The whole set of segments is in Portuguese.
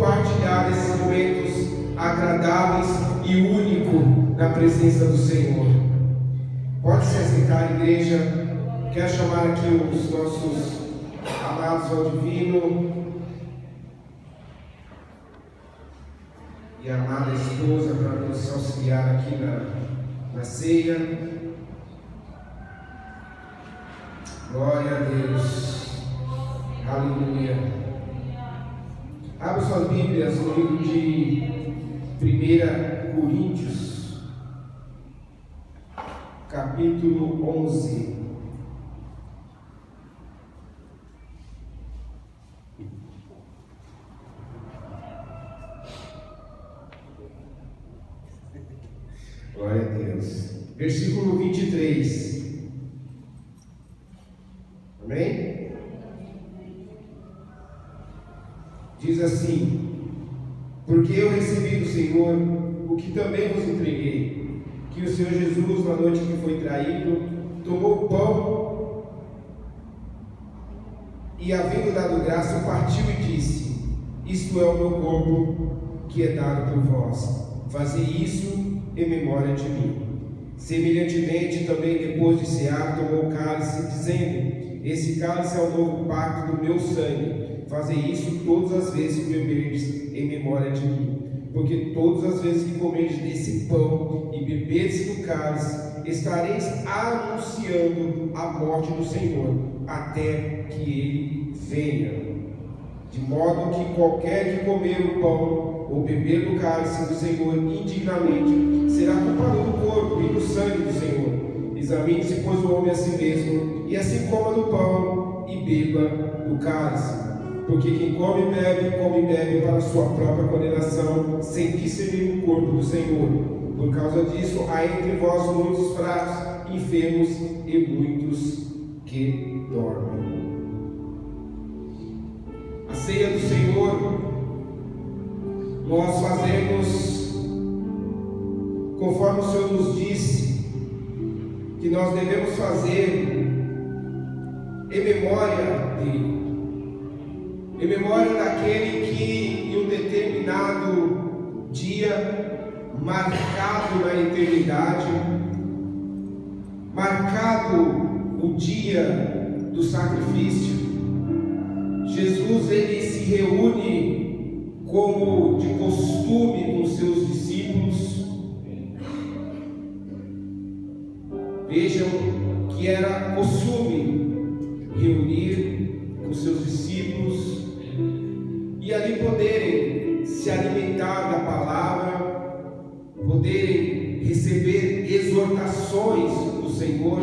compartilhar esses momentos agradáveis e únicos na presença do Senhor. Pode se assentar, igreja. Quero chamar aqui os nossos amados ao divino e a amada esposa para nos auxiliar aqui na ceia. Glória a Deus. Aleluia. Abra suas Bíblias no livro de 1 Coríntios, capítulo 11. Glória a Deus. Versículo 23. Amém? Diz assim: porque eu recebi do Senhor o que também vos entreguei, que o Senhor Jesus, na noite que foi traído, tomou o pão e, havendo dado graça, partiu e disse: isto é o meu corpo, que é dado por vós. Fazei isso em memória de mim. Semelhantemente, também depois de cear, tomou o cálice, dizendo: esse cálice é o novo pacto do meu sangue. Fazei isso todas as vezes que beberdes em memória de mim. Porque todas as vezes que comerdes desse pão e beberdes do cálice, estareis anunciando a morte do Senhor, até que Ele venha. De modo que qualquer que comer o pão ou beber do cálice do Senhor indignamente, será culpado do corpo e do sangue do Senhor. Examine-se, pois, o homem a si mesmo, e assim coma do pão e beba do cálice. Porque quem come e bebe para a sua própria condenação, sem discernir o corpo do Senhor. Por causa disso, há entre vós muitos fracos, enfermos e muitos que dormem. A ceia do Senhor, nós fazemos conforme o Senhor nos disse, que nós devemos fazer em memória dele. Em memória daquele que em um determinado dia, marcado na eternidade, marcado o dia do sacrifício, Jesus ele se reúne como de costume com seus discípulos. Vejam que era costume reunir com seus discípulos e ali poderem se alimentar da palavra, poderem receber exortações do Senhor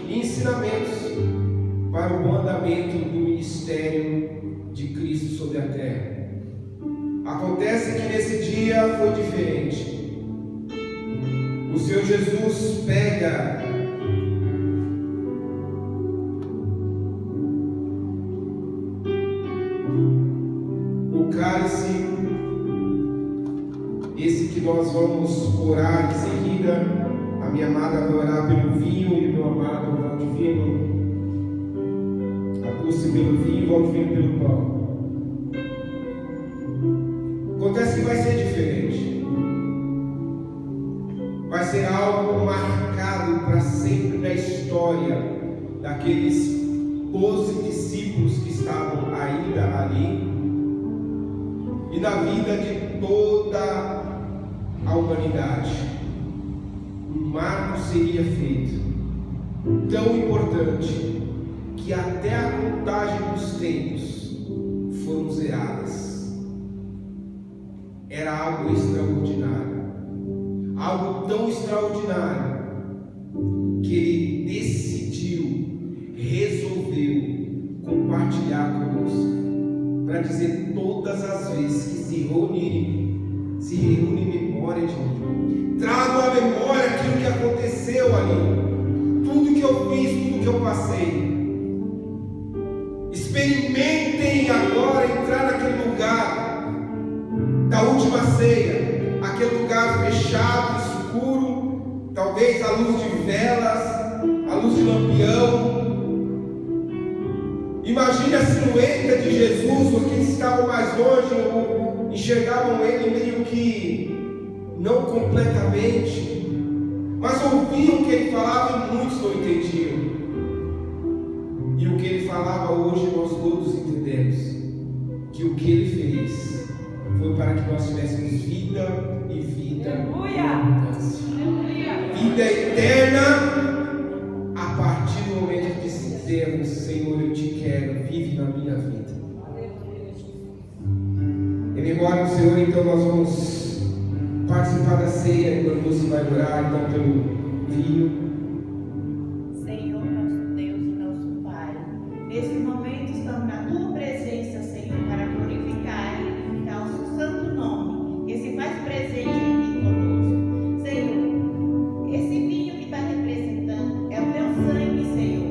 e ensinamentos para o bom andamento do ministério de Cristo sobre a terra. Acontece que nesse dia foi diferente. O Senhor Jesus pega cálice, esse que nós vamos orar em seguida. A minha amada vai orar pelo vinho e o meu amado Valdivino, a Dulce pelo vinho e o Valdivino pelo pão. Acontece que vai ser diferente, vai ser algo marcado para sempre na história daqueles 12 discípulos que estavam ainda ali e na vida de toda a humanidade. Um marco seria feito, tão importante, que até a contagem dos tempos foram zeradas. Era algo extraordinário, algo tão extraordinário, que ele decidiu, resolveu compartilhar conosco, para dizer todas as vezes que se reúne em memória de mim. Trago à memória aquilo que aconteceu ali, tudo que eu fiz, tudo que eu passei. Experimentem agora entrar naquele lugar da última ceia, aquele lugar fechado, escuro, talvez à luz de velas, à luz de lampião. Imagine a silhueta de Jesus, porque eles estavam mais longe, enxergavam ele meio que não completamente, mas ouviam o que ele falava e muitos não entendiam. E o que ele falava hoje nós todos entendemos, que o que ele fez foi para que nós tivéssemos vida e vida abundância. Vida eterna a partir do momento que dizemos: Senhor, eu te quero, vive na minha vida. Em memória do Senhor, então nós vamos participar da ceia, quando você vai orar então pelo vinho. Senhor, nosso Deus e nosso Pai, nesse momento estamos na tua presença, Senhor, para glorificar e glorificar o seu santo nome, que se faz presente aqui conosco. Senhor, esse vinho que está representando é o teu sangue, Senhor,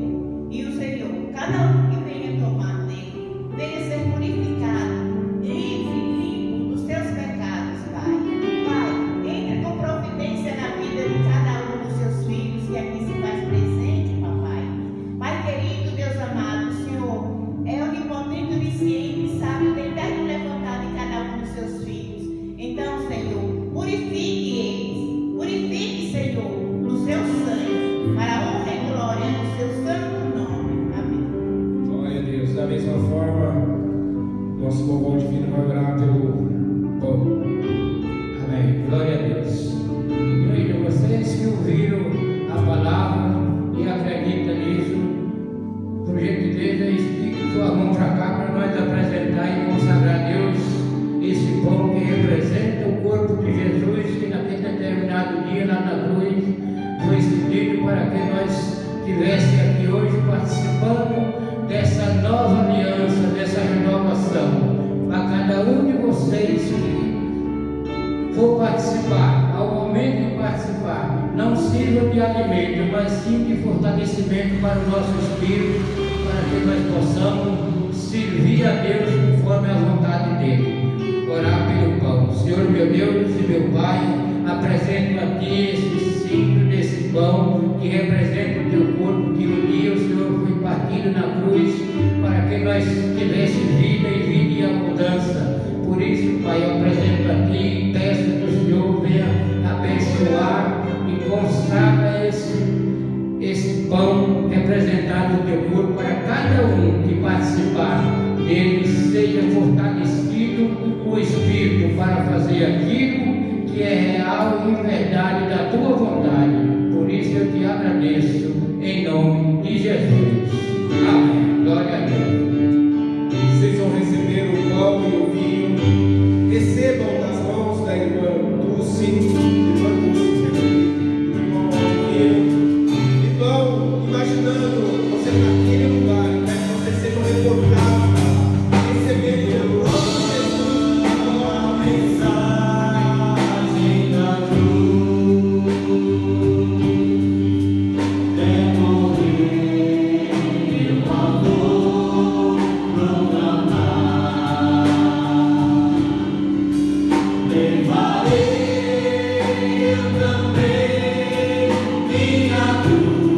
e o Senhor, cada um que venha tomar dele, venha ser purificado, livre, limpo dos seus pecados, Pai. Pai, entre com providência na vida de cada um dos seus filhos que aqui se faz presente, papai. Pai querido, Deus amado, o Senhor é onipotente, onisciente, sabe o eterno levantado em cada um dos seus filhos. Então, Senhor, purifique eles, purifique, Senhor, no seu sangue, para a honra e glória do seu santo nome. Amém. Glória a Deus. Da mesma forma, nosso povo divino vai orar pelo pão. Amém. Glória a Deus. Igreja, vocês que ouviram a palavra e acreditam nisso, por gentileza, estique sua mão para cá para nós apresentar e consagrar a Deus esse pão que representa o corpo de Jesus, que naquele determinado dia lá na cruz foi estendido para que nós estivéssemos aqui hoje participando dessa nova aliança, dessa renovação. Para cada um de vocês que for participar, ao momento de participar, não sirva de alimento, mas sim de fortalecimento para o nosso espírito, para que nós possamos servir a Deus conforme a vontade dele. Orar pelo pão. Senhor meu Deus e meu Pai, apresento a Ti esse símbolo desse pão que representa o Teu corpo, que um dia o Senhor foi partido na cruz para que nós tivéssemos vida e vida em abundância. Por isso, Pai, eu apresento a Ti e peço que o Senhor venha abençoar e consagra esse pão representado no Teu corpo para cada um que participar dele seja fortalecido o Espírito para fazer aquilo que é real e verdade da Tua vontade. Por isso eu Te agradeço em nome de Jesus. Amém. Glória a Deus. Vocês vão receber o pão e o vinho. Recebam das mãos da irmã Dulce, irmão Divino, e vão imaginando você naquele lugar, para que você seja reportado, receber o nome de Jesus, a mensagem da cruz. É morrer, meu amor, proclamar. Levarei eu também minha cruz.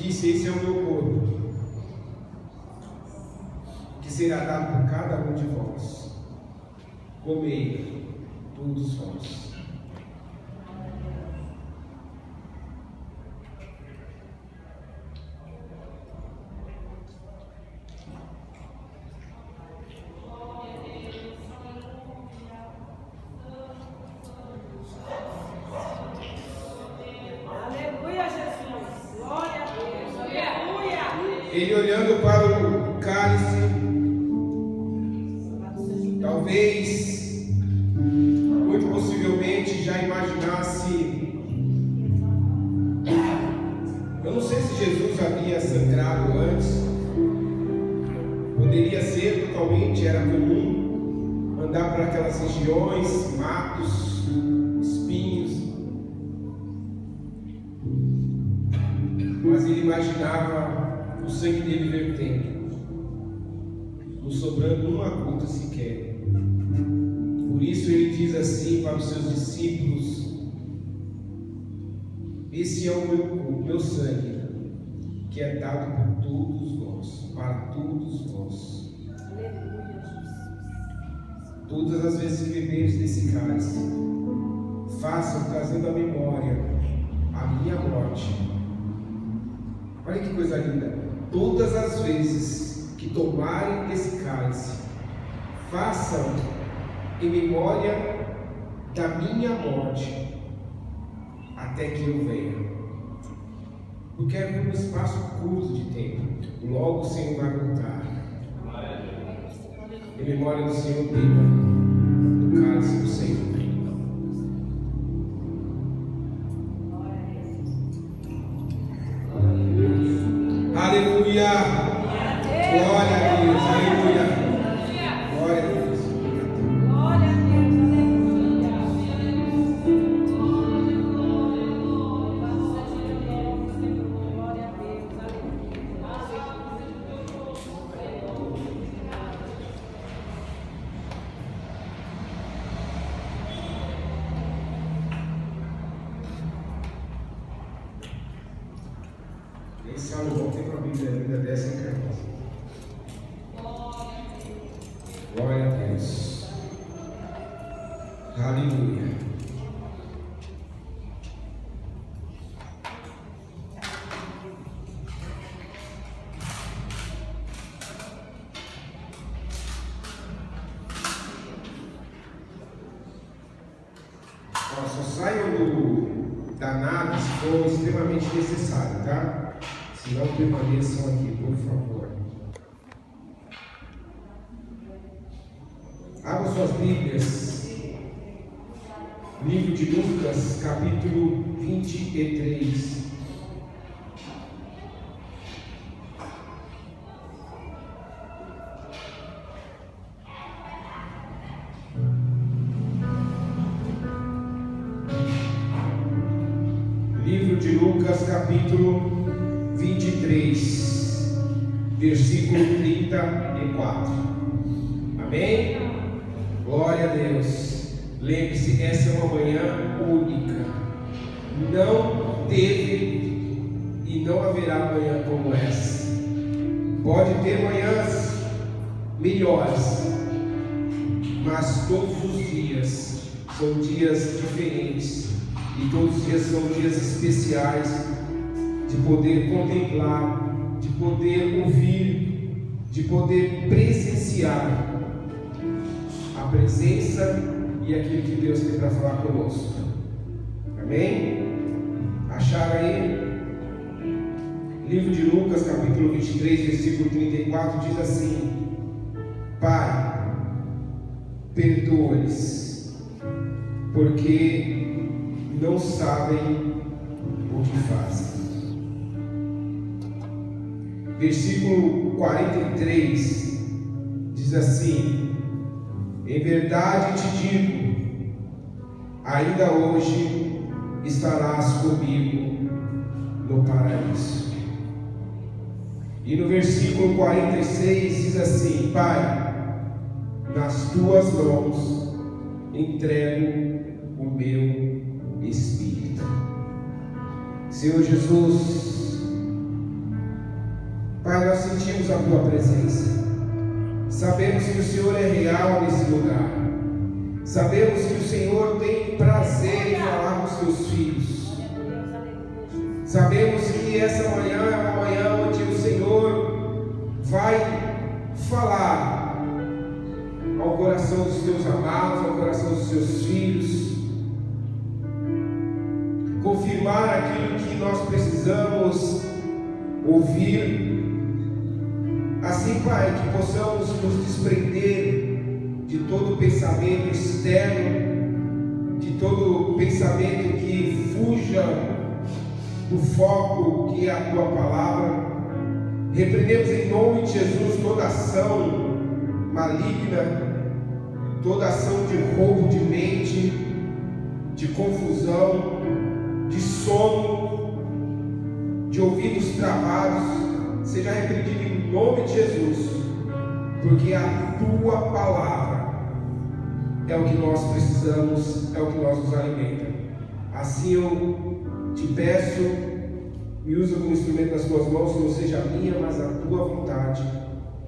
disse: esse é o meu corpo, que será dado por cada um de vós. Comei todos vós. Ele, olhando para o cálice, talvez, muito possivelmente, já imaginasse. Eu não sei se Jesus havia sangrado antes. Poderia ser, totalmente, era comum andar por aquelas regiões, matos, espinhos. Mas ele imaginava o sangue dele vertendo, não sobrando uma gota sequer. Por isso ele diz assim para os seus discípulos: esse é o meu sangue, que é dado por todos vós, para todos vós. Todas as vezes que beberes desse cálice, façam trazendo à memória a minha morte. Olha que coisa linda. Todas as vezes que tomarem desse cálice, façam em memória da minha morte, até que eu venha. Porque é por um espaço curto de tempo. Logo o Senhor vai voltar. Em memória do Senhor, beba do cálice do Senhor. Aleluia! Glória a Deus! Aleluia! Glória a Deus! Glória a Deus! Glória a Deus! Nem Salomão tem uma Bíblia dessa em casa. Glória a Deus. Aleluia. Só saiam da nave se for extremamente necessário, tá? Se não, permaneçam aqui, por favor. Abra suas Bíblias. Livro de Lucas, capítulo 23. Livro de Lucas, capítulo 23, versículo 34. Amém? Glória a Deus. Lembre-se, essa é uma manhã única. Não teve e não haverá manhã como essa. Pode ter manhãs melhores, mas todos os dias são dias diferentes. E todos os dias são dias especiais de poder contemplar, de poder ouvir, de poder presenciar a presença e aquilo que Deus tem para falar conosco. Amém? Acharam aí? Livro de Lucas, capítulo 23, versículo 34, diz assim: Pai, perdoa-lhes, porque não sabem o que fazem. Versículo 43 diz assim: em verdade te digo, ainda hoje estarás comigo no paraíso. E no versículo 46 diz assim: Pai, nas tuas mãos entrego o meu Espírito. Senhor Jesus, Pai, nós sentimos a Tua presença. Sabemos que o Senhor é real nesse lugar. Sabemos que o Senhor tem prazer em falar com os Teus filhos. Sabemos que essa manhã é uma manhã onde o Senhor vai falar ao coração dos Teus amados, ao coração dos Teus filhos, confirmar aquilo que nós precisamos ouvir. Assim, Pai, que possamos nos desprender de todo pensamento externo, de todo pensamento que fuja do foco que é a Tua palavra. Repreendemos em nome de Jesus toda ação maligna, toda ação de roubo de mente, de confusão, de sono, de ouvidos travados. Seja repreendido em nome de Jesus, porque a Tua palavra é o que nós precisamos, é o que nos alimenta. Assim eu te peço, me usa como instrumento nas Tuas mãos, que não seja a minha, mas a Tua vontade.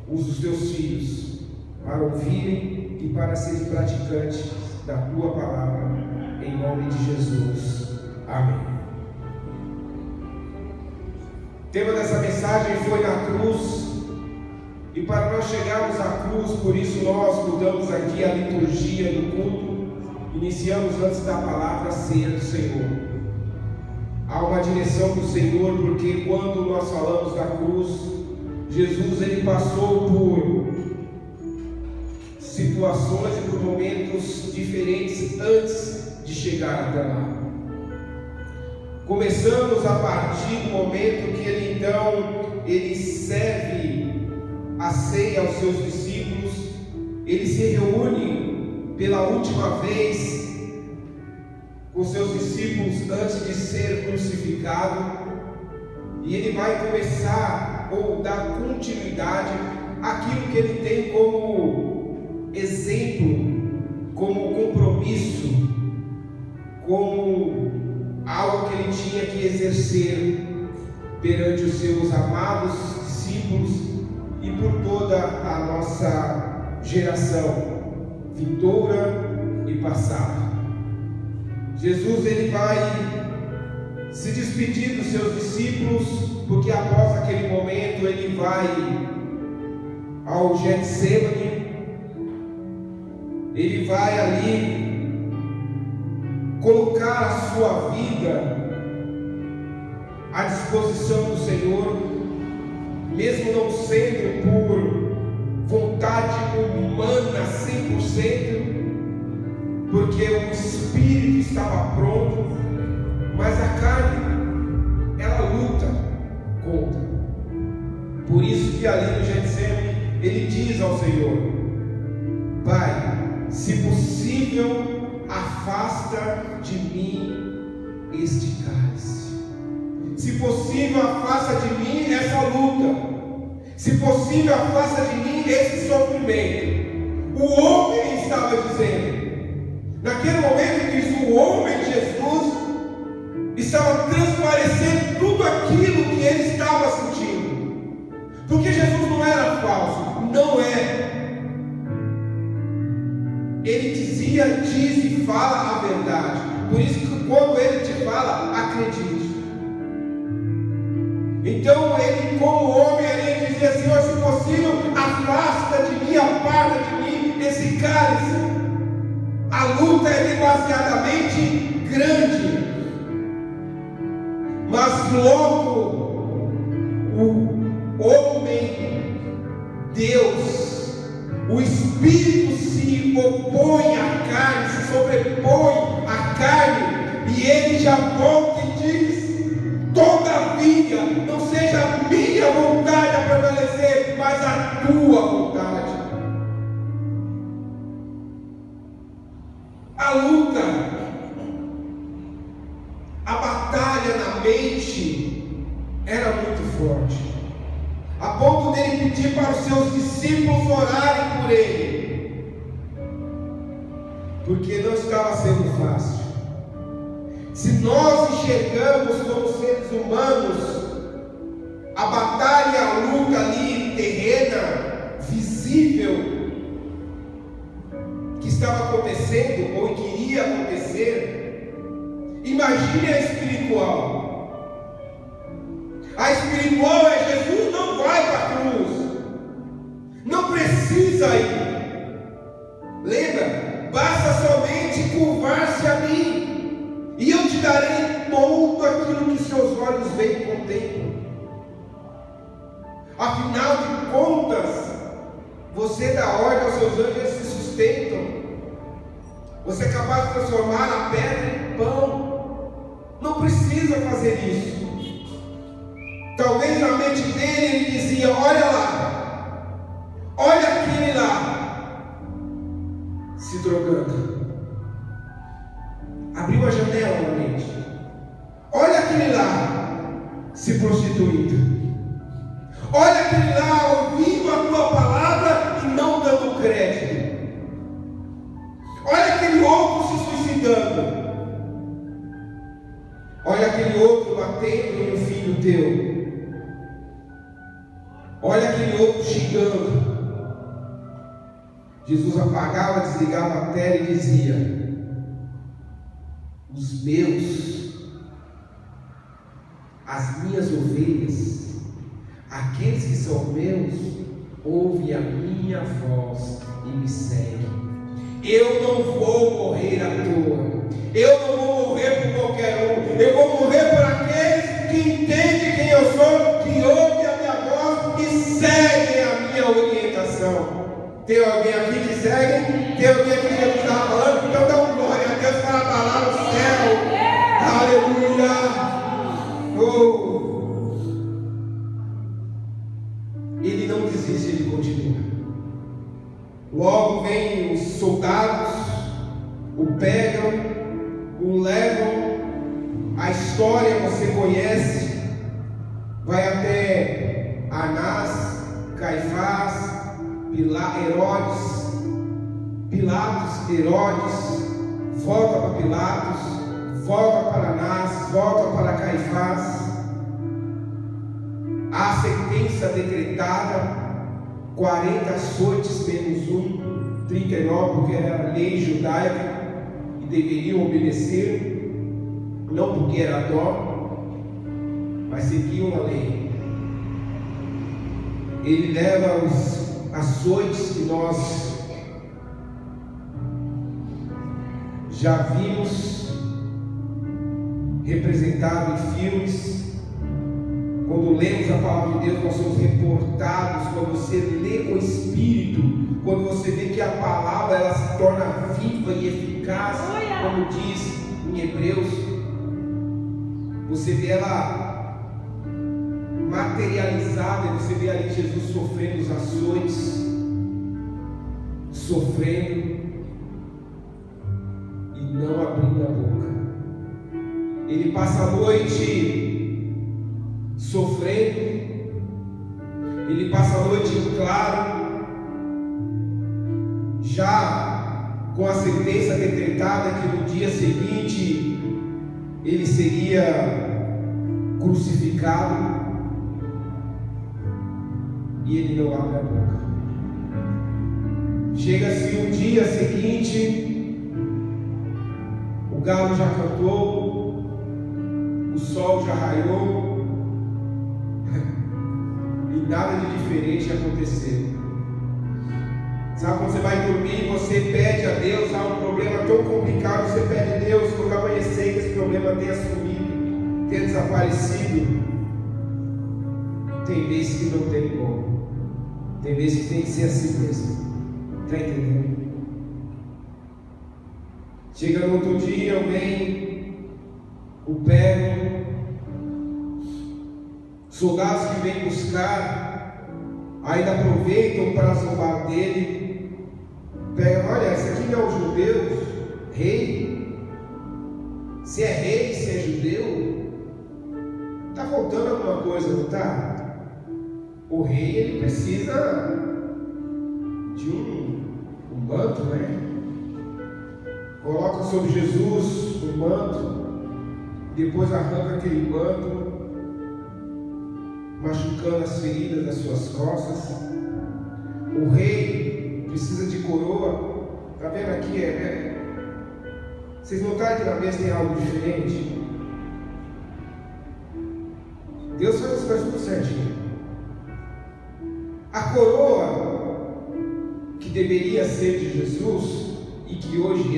Usa os Teus filhos para ouvirem e para serem praticantes da Tua palavra, em nome de Jesus. Amém. O tema dessa mensagem foi na cruz, e para nós chegarmos à cruz, por isso nós mudamos aqui a liturgia do culto, iniciamos antes da palavra a ceia do Senhor. Há uma direção do Senhor, porque quando nós falamos da cruz, Jesus ele passou por situações e por momentos diferentes antes de chegar até lá. Começamos a partir do momento que ele serve a ceia aos seus discípulos. Ele se reúne pela última vez com seus discípulos antes de ser crucificado, e ele vai começar ou dar continuidade àquilo que ele tem como exemplo, como compromisso, como algo que ele tinha que exercer perante os seus amados discípulos e por toda a nossa geração, vindoura e passada. Jesus ele vai se despedir dos seus discípulos, porque após aquele momento ele vai ao Getsêmani, ele vai ali colocar a sua vida à disposição do Senhor, mesmo não sendo por vontade humana 100%, porque o espírito estava pronto, mas a carne, ela luta contra. Por isso que ali no Getsêmani, ele diz ao Senhor: Pai, se possível, afasta de mim este cálice. Se possível, afasta de mim essa luta. Se possível, afasta de mim esse sofrimento. O homem estava dizendo. Naquele momento, diz, o homem Jesus estava transparecendo tudo aquilo que ele estava sentindo. Porque Jesus não era falso, não é. Ele dizia, diz e fala a verdade. Por isso que quando ele te fala, acredite. Então ele, como homem, ele dizia: Senhor, se possível, afasta de mim, aparta de mim esse cálice. A luta é demasiadamente grande, mas logo o homem, Deus, o Espírito se opõe à carne, se sobrepõe à carne, e ele já volta e diz: todavia, não seja a minha vontade a prevalecer, mas a tua vontade. A luta, a batalha na mente era muito forte, a ponto dele pedir para os seus discípulos orarem por ele, porque não estava sendo fácil. Se nós enxergamos como seres humanos a batalha, a luta ali terrena, visível, que estava acontecendo ou que iria acontecer. Imagine a espiritual. A espiritual é: Jesus não vai para a cruz, não precisa ir. Lembra? Basta somente curvar-se a mim, e eu te darei todo aquilo que seus olhos veem e contemplam. Afinal de contas, você dá ordem aos seus anjos, eles se sustentam. Você é capaz de transformar a pedra em pão. Não precisa fazer isso. Talvez na mente dele ele dizia: olha lá, olha aquele lá, se drogando. Abriu a janela na mente. Olha aquele lá, se prostituindo. Olha aquele lá, ouvindo a tua palavra e não dando crédito. Olha aquele outro se suicidando. Olha aquele outro batendo em um filho teu. Olha aquele outro xingando. Jesus apagava, desligava a tela e dizia: os meus, as minhas ovelhas, aqueles que são meus, ouvem a minha voz e me seguem. Eu não vou morrer à toa. Eu não vou morrer por qualquer um. Eu vou morrer por aqueles que entendem quem eu sou, que ouvem a minha voz e seguem a minha orientação. Tem alguém aqui que segue? Tem alguém aqui que Jesus estava falando? Então dá um glória a Deus para abalar o céu. Aleluia. Oh. Ele não desiste, ele continua. Logo vem os soldados, o pegam, o levam. A história você conhece. Vai até Anás, Caifás, Herodes, volta para Pilatos, volta para Anás, volta para Caifás. A sentença decretada: 40 açoites menos 1, 39, porque era a lei judaica e deveriam obedecer, não porque era dó, mas seguiam a lei. Ele leva os açoites que nós já vimos representado em filmes. Quando lemos a palavra de Deus, nós somos reportados. Quando você lê com o Espírito, quando você vê que a palavra ela se torna viva e eficaz, como diz em Hebreus, você vê ela materializada, e você vê ali Jesus sofrendo os açoites, sofrendo e não abrindo a boca. Ele passa a noite sofrendo, ele passa a noite em claro, já com a sentença decretada que no dia seguinte ele seria crucificado, e ele não abre a boca. Chega-se o dia seguinte, o galo já cantou, o sol já raiou, e nada de diferente aconteceu. Sabe quando você vai dormir e você pede a Deus, há um problema tão complicado, você pede a Deus quando amanhecer que esse problema tenha sumido, tenha desaparecido. Tem vezes que não tem como, tem vezes que tem que ser assim mesmo. Está entendendo? Chega no outro dia, alguém o pega. Soldados que vêm buscar ainda aproveitam para zombar dele. Pega, olha, esse aqui não é o judeu, rei. Se é rei, se é judeu, está faltando alguma coisa, não está? O rei ele precisa de um manto, né? Coloca sobre Jesus um manto, depois arranca aquele manto machucando as feridas das suas costas. O rei precisa de coroa. Está vendo aqui? Vocês notaram que na mesa tem algo diferente? Deus faz as coisas tudo certinho. A coroa que deveria ser de Jesus e que hoje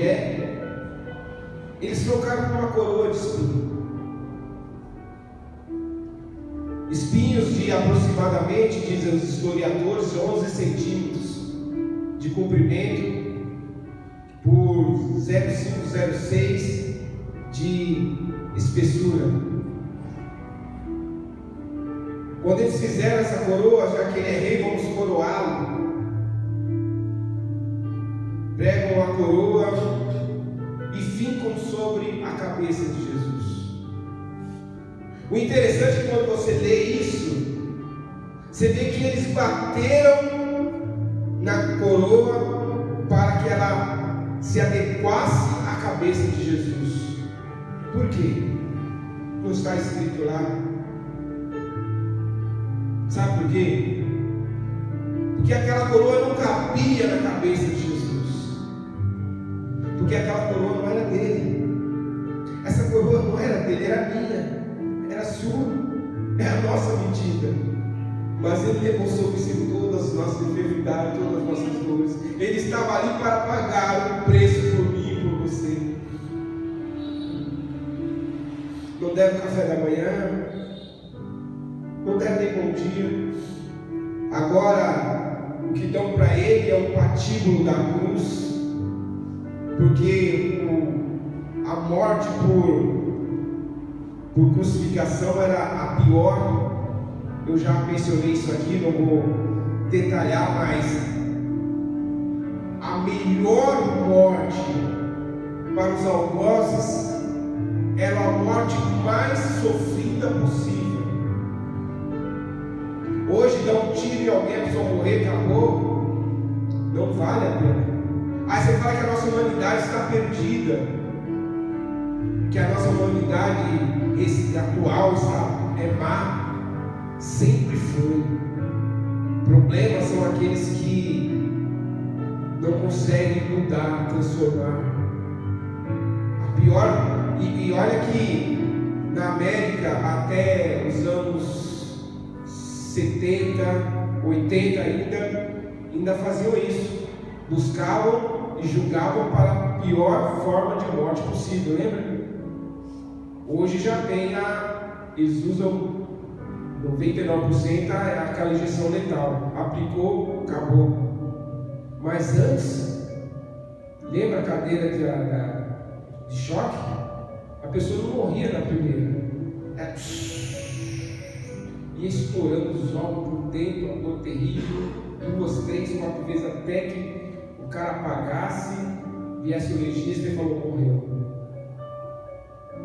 eles trocaram por uma coroa de espinho. Espinhos de aproximadamente, dizem os historiadores, 11 centímetros de comprimento por 0,506 de espessura. Quando eles fizeram essa coroa, já que ele é rei, vamos coroá-lo. Pregam a coroa e fincam sobre a cabeça de Jesus. O interessante é que quando você lê isso, você vê que eles bateram na coroa para que ela se adequasse à cabeça de Jesus. Por quê? Não está escrito lá. Sabe por quê? Porque aquela coroa não cabia na cabeça de Jesus. Porque aquela coroa não era dele. Essa coroa não era dele, era minha. Era sua, é a nossa medida. Mas ele levou sobre si todas as nossas enfermidades, todas as nossas dores. Ele estava ali para pagar o preço por mim e por você. Não deram café da manhã, não deram nem bom dia. Agora o que dão para ele é o patíbulo da cruz, porque a morte por crucificação era a pior. Eu já mencionei isso aqui, não vou detalhar, mas a melhor morte para os algozes era a morte mais sofrida possível. Hoje dá um tiro em alguém, a pessoa morrer, acabou, não vale a pena. Aí você fala que a nossa humanidade está perdida, que a nossa humanidade atual é má. Sempre foi. Problemas são aqueles que não conseguem mudar, transformar. A pior, e olha que na América até os anos 70, 80 ainda faziam isso. Buscavam e julgavam para a pior forma de morte possível, lembra? Hoje já tem eles usam 99% aquela injeção letal. Aplicou, acabou. Mas antes, lembra a cadeira de choque? A pessoa não morria na primeira. Ia estourando os olhos por dentro, uma dor terrível, 2, 3, 4 vezes até que o cara apagasse, viesse o legista e falou: morreu.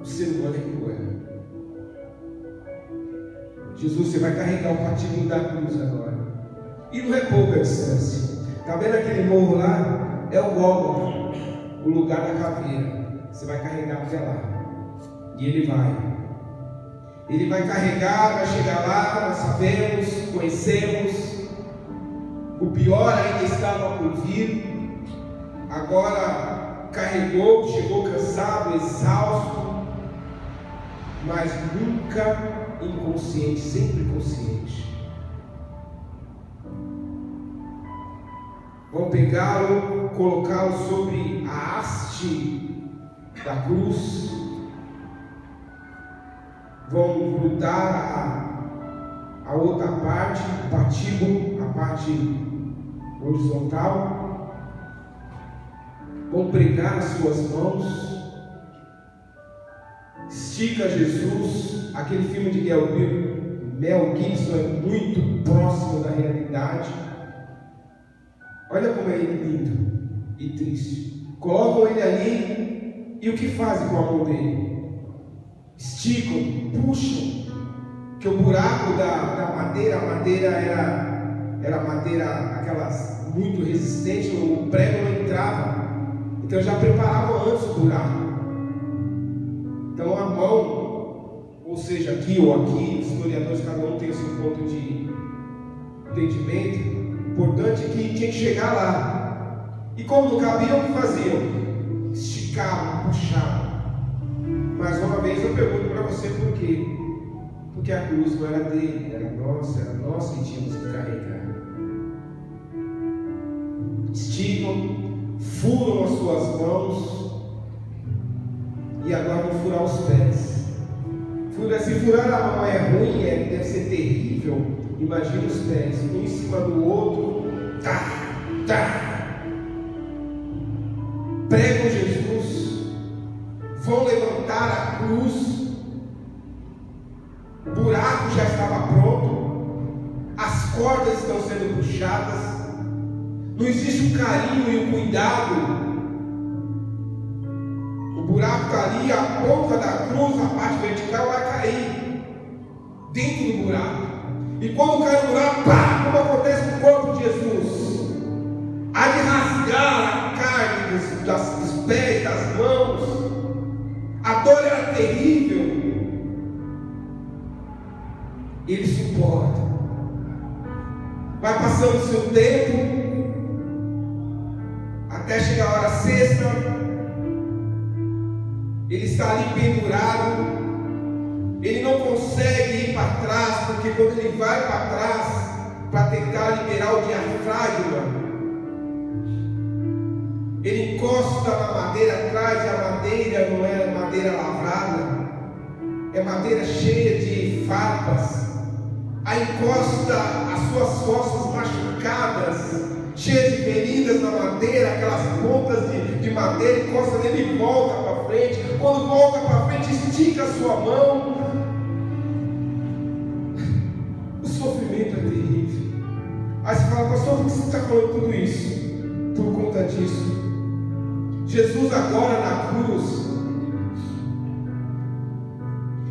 O ser humano é cruel. Jesus, você vai carregar o patíbulo da cruz agora. E não é pouca distância. Está vendo aquele morro lá? É o Gólgota, o lugar da caveira. Você vai carregar até lá. E ele vai. Ele vai carregar, vai chegar lá, nós sabemos, conhecemos. O pior ainda estava por vir. Agora carregou, chegou cansado, exausto, mas nunca inconsciente, sempre consciente. Vão pegá-lo, colocá-lo sobre a haste da cruz, vão grudar a outra parte, o patíbulo, a parte horizontal, vão pregar as suas mãos. Estica Jesus. Aquele filme de Mel Gibson é muito próximo da realidade. Olha como é lindo e triste. Colocam ele ali e o que fazem com a mão dele? Esticam, puxam, que o buraco da madeira, a madeira era madeira aquelas muito resistente, o prego não entrava. Então já preparavam antes o buraco. Então a mão, ou seja aqui ou aqui, os historiadores, cada um tem o seu ponto de entendimento. O importante é que tinha que chegar lá. E como não cabia, o que faziam? Esticavam, puxavam. Mais uma vez eu pergunto para você por quê? Porque a cruz não era dele, era nós que tínhamos que carregar. Esticam, furam as suas mãos e agora vão furar os pés. Se furar a mão é ruim, deve ser terrível. Imagina os pés, um em cima do outro. Pregam Jesus, vão levantar a cruz. O buraco já estava pronto, as cordas estão sendo puxadas. Não existe o carinho e o cuidado. O buraco está ali, a ponta da cruz, a parte vertical vai cair dentro do buraco. E quando cai no buraco, pá, como acontece com o corpo de Jesus, há de rasgar a carne dos pés, das mãos. A dor era terrível. Ele suporta. Vai passando o seu tempo, até chegar a hora sexta. Ele está ali pendurado. Ele não consegue ir para trás, porque quando ele vai para trás para tentar liberar o diafragma, ele encosta na madeira atrás, e a madeira não é madeira lavrada, é madeira cheia de farpas. Aí encosta as suas costas machucadas, cheias de feridas na madeira, aquelas pontas de madeira, encosta nele e volta para frente. Quando volta para frente, estica a sua mão. O sofrimento é terrível. Aí você fala, pastor, por que você está falando tudo isso? Por conta disso. Jesus agora na cruz,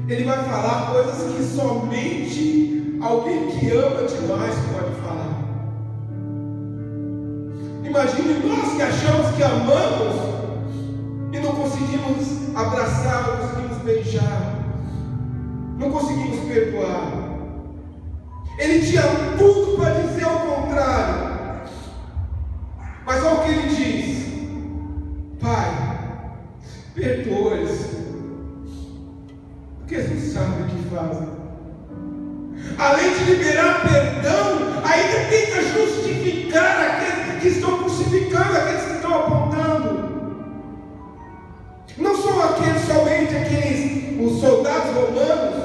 ele vai falar coisas que somente alguém que ama demais pode falar. Imagine nós que achamos que amamos e não conseguimos abraçar, não conseguimos beijar, não conseguimos perdoar. Ele tinha tudo para dizer ao contrário, mas olha o que ele diz: Pai, perdoa-os, porque eles não sabem o que fazem. Além de liberar perdão, ainda tenta justificar aqueles que estão crucificando, aqueles que estão apontando. Não são somente os soldados romanos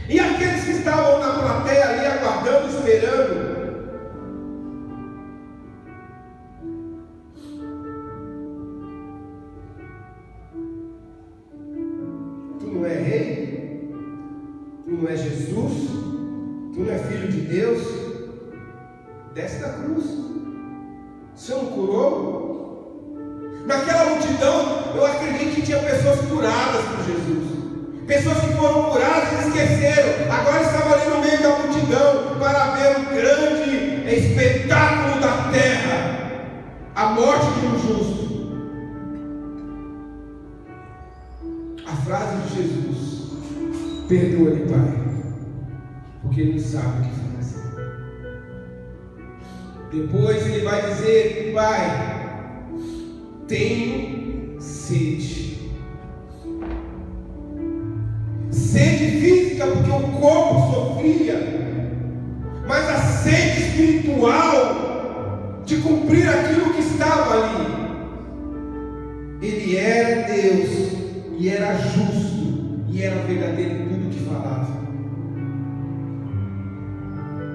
e aqueles que estavam na plateia ali aguardando, esperando. Tu não é rei? Tu não é Jesus? Tu não é filho de Deus? Desce da cruz. Você não curou? Naquela multidão, eu acredito que tinha pessoas curadas por Jesus. Pessoas que foram curadas e esqueceram. Agora estavam ali no meio da multidão para ver o grande espetáculo da terra, a morte de um justo. A frase de Jesus: perdoa-lhe, Pai, porque ele não sabe o que fazer. Depois ele vai dizer: Pai, tenho sede. Sede física, porque o corpo sofria, mas a sede espiritual de cumprir aquilo que estava ali. Ele era Deus e era justo e era verdadeiro em tudo que falava.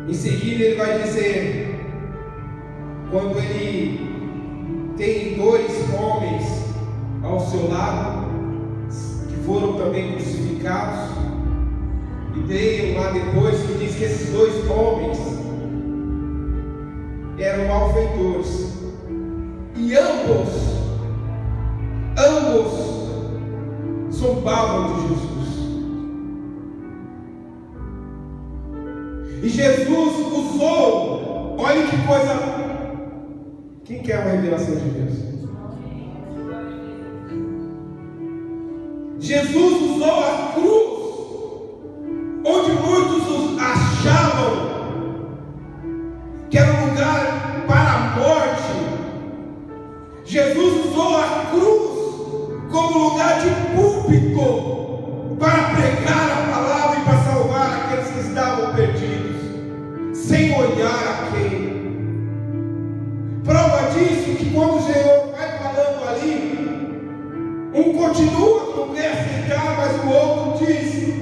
Em seguida ele vai dizer, quando ele tem 2 homens ao seu lado, que foram também crucificados, e veio lá depois que diz que esses 2 homens eram malfeitores, e ambos zombavam de Jesus. E Jesus usou, olha que coisa. Quem quer uma revelação de Deus? Jesus usou a cruz como lugar de púlpito para pregar a palavra e para salvar aqueles que estavam perdidos, sem olhar a quem. Prova disso que quando o Senhor vai falando ali, um continua, não quer aceitar, mas o outro diz: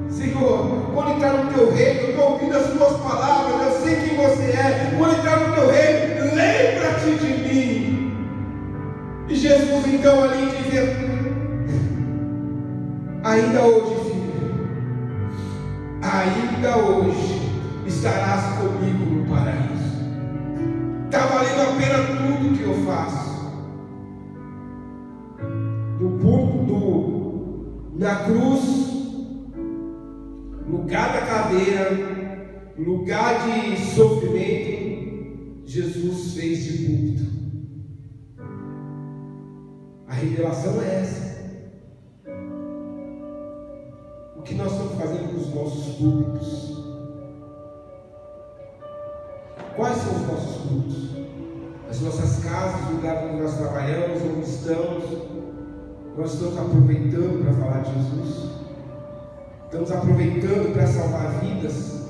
Senhor, quando entrar no teu reino, eu estou ouvindo as tuas palavras, eu sei quem você é. Quando entrar no teu reino, lembra-te de mim. E Jesus então ali diz: ainda hoje, filho, ainda hoje estarás comigo no paraíso. Está valendo a pena tudo que eu faço. Na cruz, lugar da cadeira, lugar de sofrimento, Jesus fez de púlpito. A revelação é essa. O que nós estamos fazendo com os nossos púlpitos? Quais são os nossos cultos? As nossas casas, o lugar onde nós trabalhamos, onde estamos. Nós estamos aproveitando para falar de Jesus. Estamos aproveitando para salvar vidas,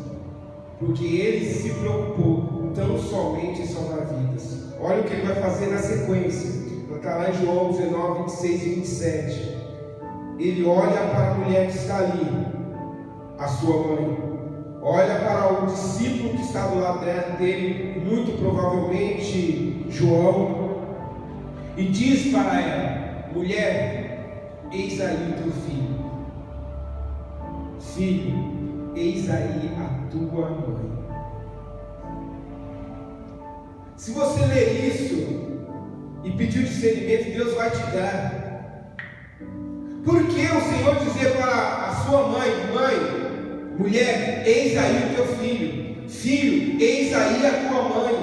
porque Ele se preocupou tão somente em salvar vidas. Olha o que Ele vai fazer na sequência. Está lá em João 19, 26 e 27. Ele olha para a mulher que está ali, a sua mãe. Olha para o discípulo que está do lado dele, muito provavelmente João, e diz para ela: mulher, eis aí o teu filho. Filho, eis aí a tua mãe. Se você ler isso e pedir discernimento, Deus vai te dar. Porque o Senhor dizia para a sua mãe: mãe, mulher, eis aí o teu filho. Filho, eis aí a tua mãe.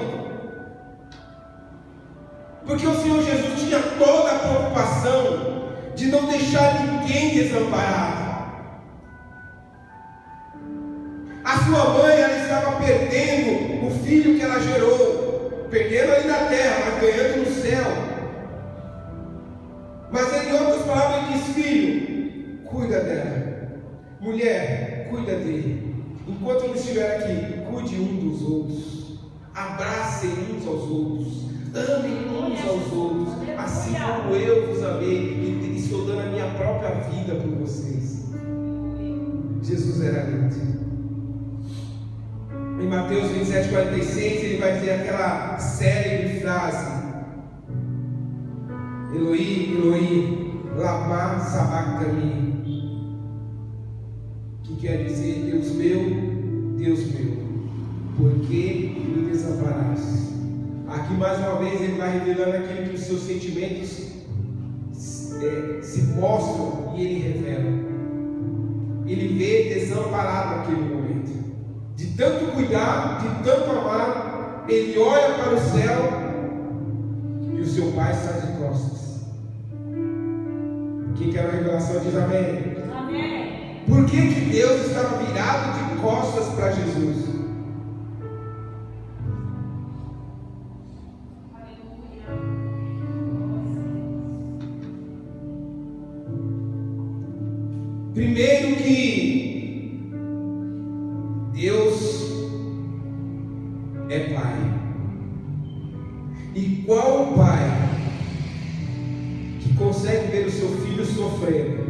Porque o Senhor Jesus tinha toda a preocupação de não deixar ninguém desamparado. A sua mãe, ela estava perdendo o filho que ela gerou, perdendo ali na terra, mas ganhando no céu. Mas em outras palavras ele diz: filho, cuida dela. Mulher, cuida dele. Enquanto eu não estiver aqui, cuide um dos outros. Abracem uns aos outros. Amem uns aos outros. Assim como eu vos amei e estou dando a minha própria vida por vocês. Jesus era lindo. Em Mateus 27, 46, ele vai dizer aquela célebre frase: Eloi, Eloi, lama sabachthani, que quer dizer: Deus meu, por que me desamparaste? Aqui mais uma vez ele vai revelando aquilo que os seus sentimentos se mostram, e ele revela. Ele vê desamparado naquele momento. De tanto cuidar, de tanto amar, ele olha para o céu e o seu pai está de costas. Quem quer a revelação diz amém. Amém. Por que Deus estava virado de costas para Jesus? Primeiro que Deus é Pai. E qual pai que consegue ver o seu filho sofrendo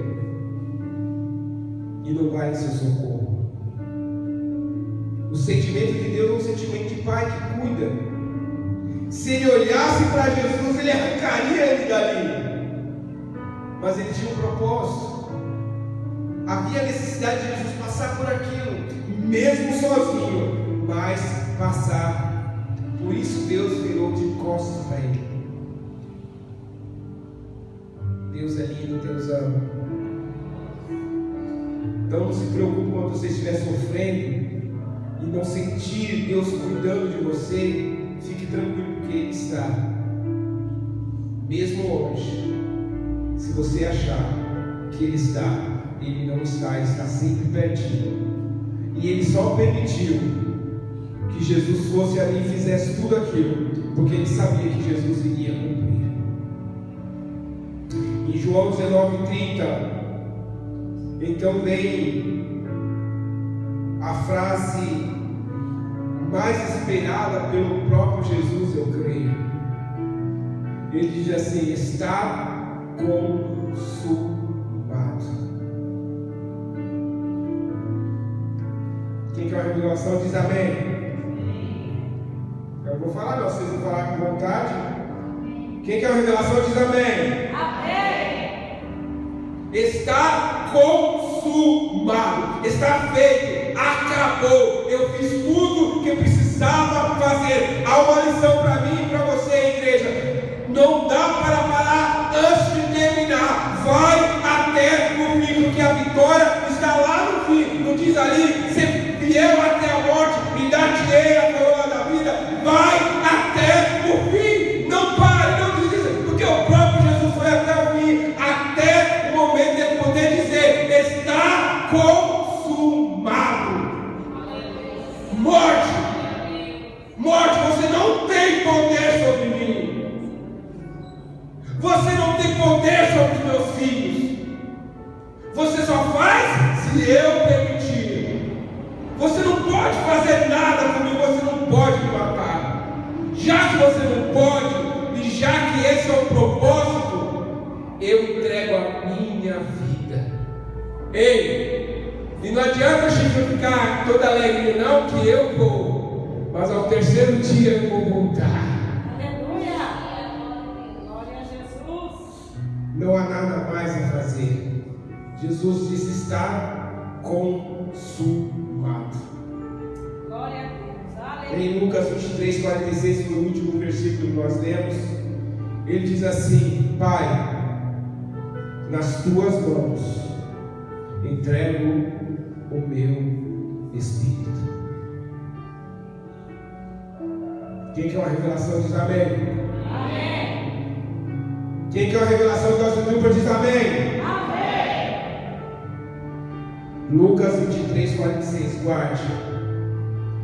e não vai em seu socorro? O sentimento de Deus é um sentimento de pai que cuida. Se ele olhasse para Jesus, ele arrancaria ele dali. Mas ele tinha um propósito. Havia necessidade de Jesus passar por aquilo, mesmo sozinho, mas passar. Por isso Deus virou de costas para ele. Deus é lindo, Deus ama. Então não se preocupe quando você estiver sofrendo e não sentir Deus cuidando de você. Fique tranquilo, porque Ele está. Mesmo hoje, se você achar que Ele está, Ele não está, Ele está sempre pertinho. E Ele só permitiu que Jesus fosse ali e fizesse tudo aquilo, porque Ele sabia que Jesus iria cumprir. Em João 19:30, então vem a frase mais esperada pelo próprio Jesus, eu creio. Ele diz assim: está consumado. Quem quer uma revelação diz amém. Eu vou falar, não, vocês vão falar com vontade. Quem quer uma revelação diz amém. Amém. Está consumado, está feito, acabou. Eu fiz tudo que eu precisava fazer. Há uma lição para mim e para você, igreja. Não dá para parar antes de terminar. Vai até o fim, porque a vitória está lá no fim. Não diz ali, ser fiel até a morte, me dar-te-ei a coroa da vida. Vai até o fim. Não pare, não desista, porque o próprio Jesus foi até o fim, até o momento de poder dizer: está consumado. Morte, morte, você não tem poder sobre mim. Você não tem poder sobre os meus filhos. Você só faz se eu permitir. Você não pode fazer nada comigo, você não pode me matar. Já que você não pode, e já que esse é o propósito, eu entrego a minha vida. Ei, e não adianta a gente ficar toda alegre, não, que eu vou, mas ao terceiro dia eu vou voltar. Aleluia. Glória a Jesus. Não há nada mais a fazer. Jesus disse: está consumado. Glória a Deus. Aleluia. Em Lucas 23:46, foi o último versículo que nós lemos. Ele diz assim: Pai, nas tuas mãos entrego o meu espírito. Quem quer uma revelação diz amém. Amém. Quem quer uma revelação da sua dupla diz amém. Amém. Lucas 23:46, guarde.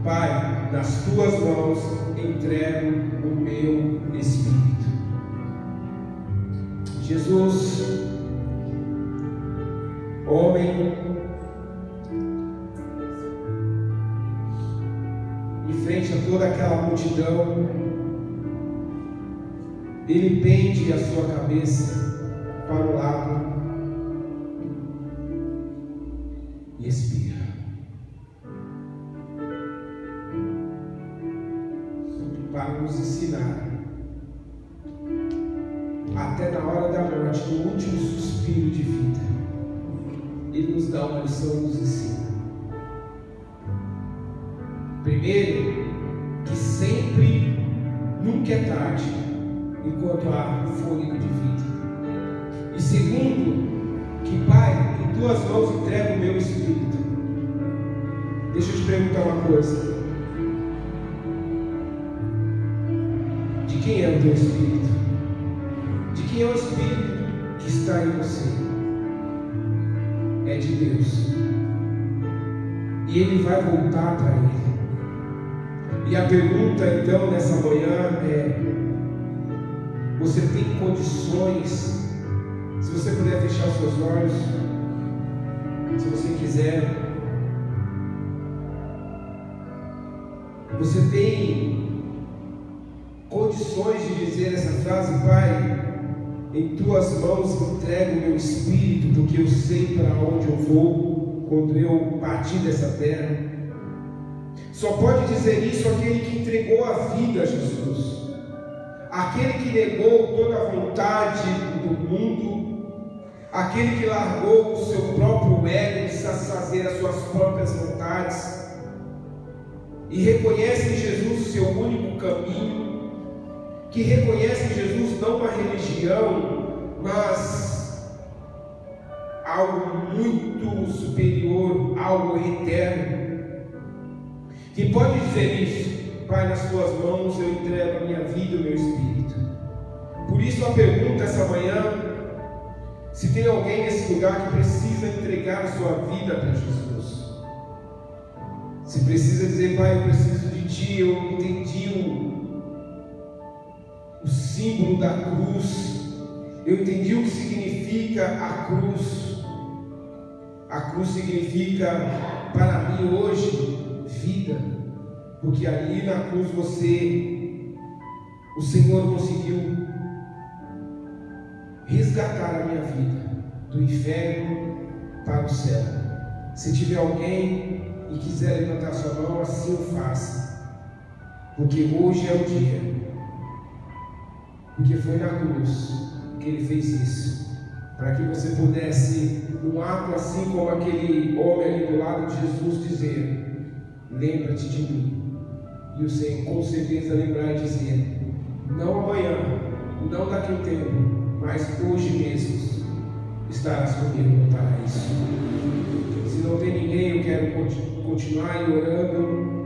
Pai, nas tuas mãos entrego o meu espírito. Jesus, homem, em frente a toda aquela multidão, ele pende a sua cabeça para o lado e expira. Para nos ensinar, até na hora da morte, no último suspiro de vida, ele nos dá uma lição e nos ensina. Primeiro, que sempre, nunca é tarde, enquanto há fôlego de vida. E segundo, que Pai, em tuas mãos entrego o meu espírito. Deixa eu te perguntar uma coisa: de quem é o teu espírito? De quem é o espírito que está em você? É de Deus. E ele vai voltar para ele. E a pergunta então nessa manhã é: você tem condições? Se você puder fechar os seus olhos, se você quiser, você tem condições de dizer essa frase: Pai, em tuas mãos entrego o meu espírito, porque eu sei para onde eu vou quando eu partir dessa terra. Só pode dizer isso aquele que entregou a vida a Jesus, aquele que negou toda a vontade do mundo, aquele que largou o seu próprio ego de satisfazer as suas próprias vontades e reconhece em Jesus o seu único caminho, que reconhece em Jesus não uma religião, mas algo muito superior, algo eterno. Quem pode dizer isso? Pai, nas tuas mãos eu entrego a minha vida e o meu espírito. Por isso a pergunta essa manhã: se tem alguém nesse lugar que precisa entregar a sua vida para Jesus, se precisa dizer: Pai, eu preciso de Ti, eu entendi o símbolo da cruz, Eu entendi o que significa a cruz. A cruz significa para mim hoje vida, porque ali na cruz o Senhor conseguiu resgatar a minha vida do inferno para o céu. Se tiver alguém e quiser levantar sua mão, assim o faça, porque hoje é o dia, porque foi na cruz que Ele fez isso, para que você pudesse, num ato assim como aquele homem ali do lado de Jesus, dizer: lembra-te de mim. E o Senhor com certeza lembrar e dizer: não amanhã, não daqui a um tempo, mas hoje mesmo estarás comigo no paraíso. Se não tem ninguém, eu quero continuar orando.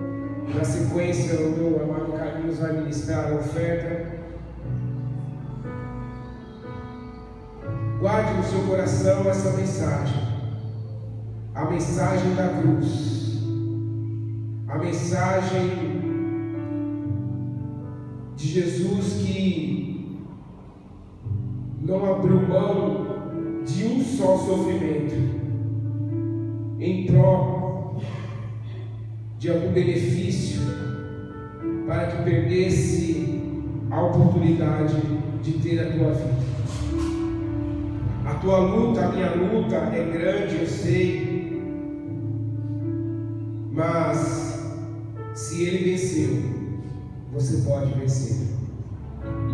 Na sequência, o meu amado Carlinhos vai ministrar a oferta. Guarde no seu coração essa mensagem, a mensagem da cruz, a mensagem de Jesus que não abriu mão de um só sofrimento em prol de algum benefício, para que perdesse a oportunidade de ter a tua vida. A tua luta, a minha luta é grande, eu sei, mas se Ele venceu, você pode vencer.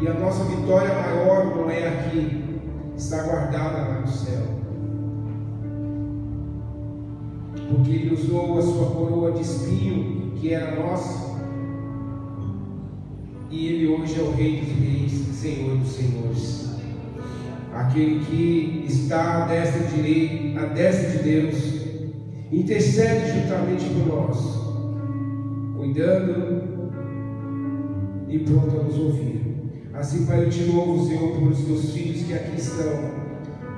E a nossa vitória maior não é aqui, está guardada lá no céu, porque Ele usou a sua coroa de espinho, que era nossa, e Ele hoje é o Rei dos Reis, Senhor dos Senhores, aquele que está à destra de Deus, intercede juntamente por nós, cuidando e pronto a nos ouvir. Assim, Pai, eu te louvo, Senhor, pelos teus filhos que aqui estão,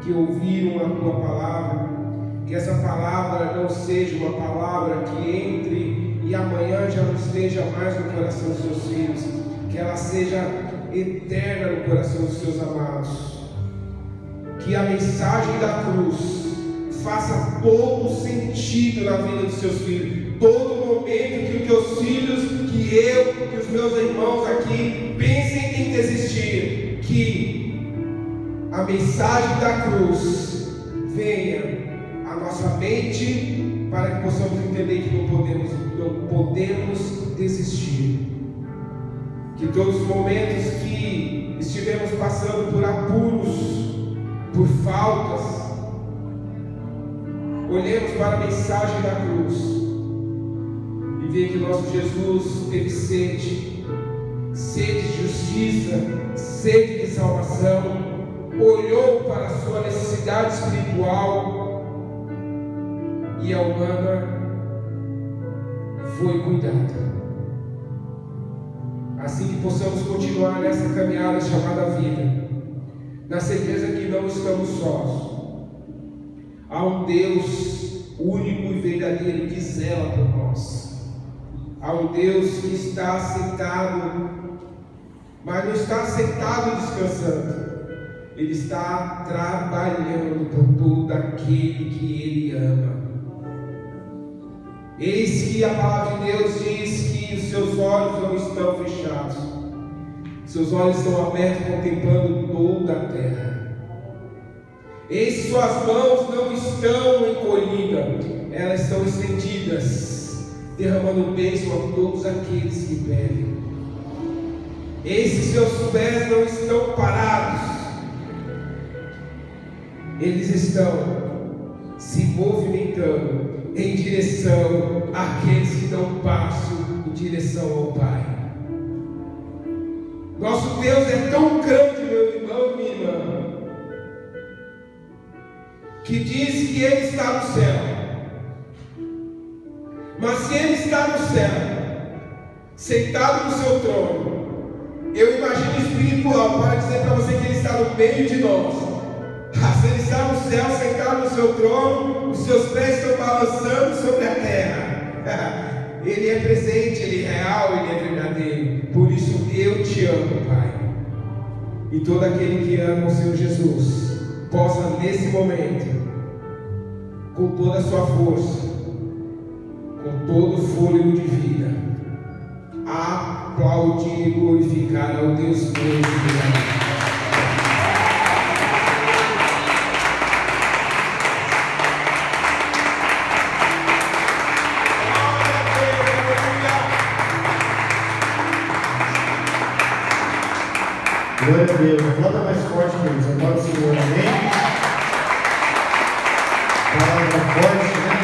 que ouviram a tua palavra, que essa palavra não seja uma palavra que entre e amanhã já não esteja mais no coração dos seus filhos, que ela seja eterna no coração dos seus amados. Que a mensagem da cruz faça todo sentido na vida dos seus filhos. Todo momento que os teus filhos, que eu, que os meus irmãos aqui pensem em desistir, que a mensagem da cruz venha à nossa mente, para que possamos entender que não podemos desistir. Que todos os momentos que estivermos passando por apuros, por faltas, olhemos para a mensagem da cruz e veja que nosso Jesus teve sede de justiça, sede de salvação, olhou para a sua necessidade espiritual e a humana foi cuidada. Assim que possamos continuar nessa caminhada chamada vida, na certeza que não estamos sós. Há um Deus único e verdadeiro que zela por nós. Há um Deus que está sentado, mas não está sentado descansando. Ele está trabalhando por todo aquele que Ele ama. Eis que a palavra de Deus diz que os seus olhos não estão fechados. Seus olhos estão abertos contemplando toda a terra. Eis que suas mãos não estão encolhidas, elas estão estendidas, derramando bênção a todos aqueles que pedem. Eis que seus pés não estão parados, eles estão se movimentando em direção àqueles que dão passo em direção ao Pai. Nosso Deus é tão grande, meu irmão e minha irmã, que diz que Ele está no céu. Mas se Ele está no céu, sentado no seu trono, eu imagino espiritual para dizer para você que Ele está no meio de nós. Se Ele está no céu, sentado no seu trono, os seus pés estão balançando sobre a terra. Ele é presente, Ele é real, Ele é verdadeiro. Por isso eu te amo, Pai. E todo aquele que ama o Senhor Jesus possa nesse momento, com toda a sua força, com todo o fôlego de vida, aplaudir e glorificar ao Deus Todo-Poderoso. Glória a Deus. Aplauda mais forte, queridos. Aplauda o Senhor. Amém. Palavra forte, né?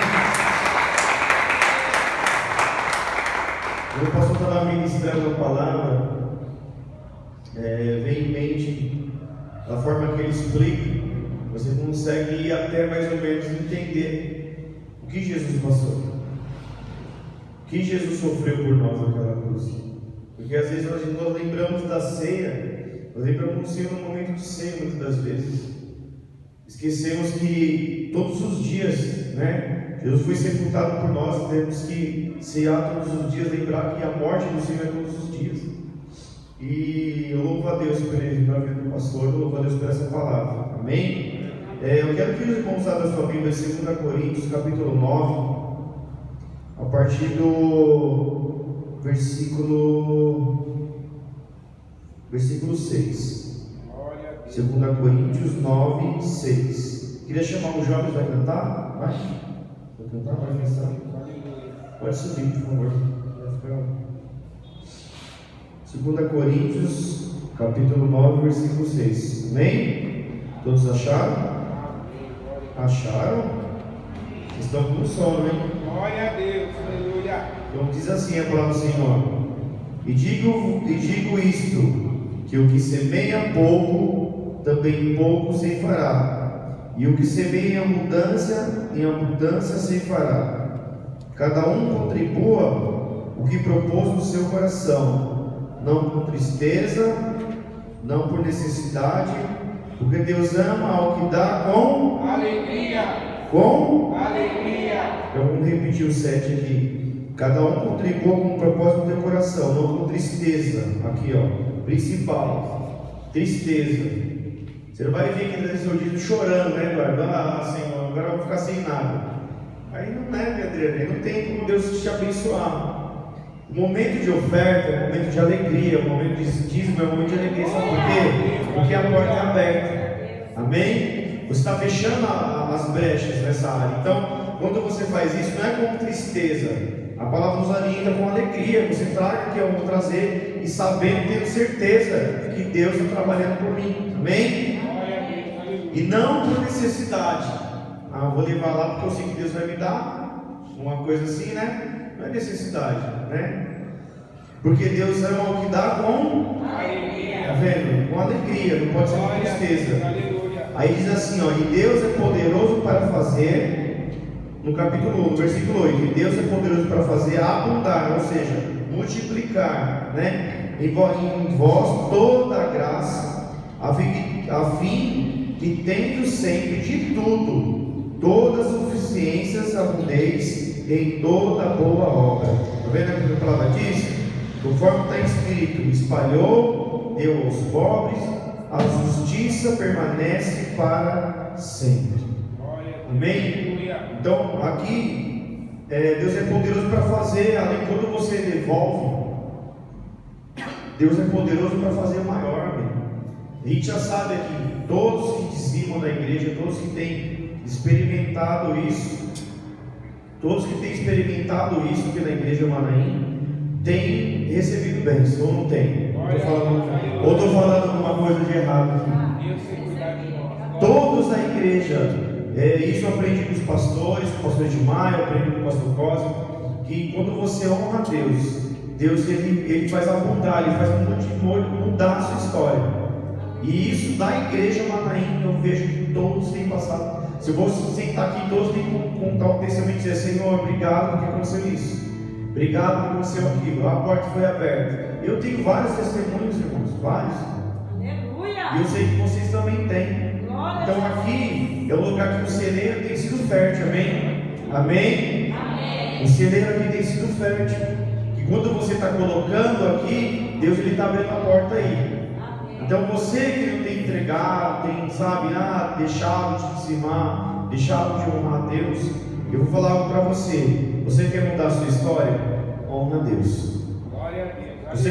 O pastor estava ministrando a palavra. Vem em mente da forma que ele explica. Você consegue ir até mais ou menos entender o que Jesus passou. O que Jesus sofreu por nós naquela cruz. Porque às vezes nós lembramos da ceia. Nós lembramos do Senhor no momento de ceia, muitas das vezes. Esquecemos que todos os dias, né? Jesus foi sepultado por nós. Temos que cear todos os dias, lembrar que a morte do Senhor é todos os dias. E eu louvo a Deus pela vida do pastor, eu louvo a Deus por essa palavra. Amém? Eu quero que os irmãos abram a sua Bíblia, 2 Coríntios, capítulo 9, a partir do versículo 6. 2 Coríntios 9, 6. Queria chamar os jovens, vai cantar? Vai cantar? Vai cantar? Pode subir, por favor. 2 Coríntios, capítulo 9, versículo 6. Amém? Todos acharam? Acharam? Estão com sono, hein? Glória a Deus, aleluia. Então diz assim a palavra do Senhor: E digo isto, que o que semeia pouco, também pouco ceifará, e o que semeia em abundância ceifará. Cada um contribua o que propôs no seu coração, não com tristeza, não por necessidade, porque Deus ama ao que dá com alegria. Com alegria. Então vamos repetir o 7 aqui. Cada um contribua com o propósito do teu coração, não com tristeza. Aqui, ó, principal, tristeza. Você não vai vir aqui nesse seu dia chorando, né, Eduardo? Senhor, agora eu vou ficar sem nada. Aí não é, pedreiro, aí não tem como Deus te abençoar. O momento de oferta é um momento de alegria, o momento de dízimo é um momento de alegria. Sabe por quê? Porque a porta é aberta. Amém? Você está fechando as brechas nessa área. Então, quando você faz isso, não é com tristeza. A palavra nos orienta com alegria. Você traga que eu vou trazer e sabendo, tendo certeza que Deus está trabalhando por mim. Amém? E não por necessidade. Vou levar lá porque eu sei que Deus vai me dar uma coisa assim, né? Não é necessidade, né? Porque Deus ama o que dá com alegria. Está vendo? Com alegria, não pode ser com tristeza. Aí diz assim, ó, e Deus é poderoso para fazer, no capítulo 1, no versículo 8, e Deus é poderoso para fazer abundar, ou seja, multiplicar, né? Em vós toda a graça, a fim que tendo sempre de tudo, todas as suficiências abundeis em toda boa obra. Está vendo o que a palavra diz? Conforme está escrito, espalhou, deu aos pobres, a justiça permanece para sempre. Amém? Então aqui Deus é poderoso para fazer, além de quando você devolve, Deus é poderoso para fazer o maior. Amém? A gente já sabe aqui, todos que dizimam da igreja, todos que têm experimentado isso, pela igreja Manaim, têm recebido bens, ou não tem? Ou estou falando alguma coisa de errado aqui? Todos da igreja, isso eu aprendi com os pastores, com o pastor Edmaio, aprendi com o pastor Cosme, que quando você honra a Deus ele faz abundar, ele faz mudar a sua história. E isso da igreja Manaim, eu vejo que todos têm passado. Se eu vou sentar aqui, todos têm que contar um testemunho e dizer: Senhor, obrigado porque aconteceu isso, obrigado porque aconteceu aquilo, a porta foi aberta. Eu tenho vários testemunhos, irmãos, vários. Aleluia! E eu sei que vocês também têm. Então aqui é o lugar que o celeiro tem sido fértil, amém? Amém? Amém. O celeiro aqui tem sido fértil. E quando você está colocando aqui, Deus está abrindo a porta aí. Então você que não tem entregado, tem, sabe, deixado de dizimar, deixado de honrar a Deus, eu vou falar algo para você. Você quer mudar a sua história? Honra a Deus. Glória a Deus. Você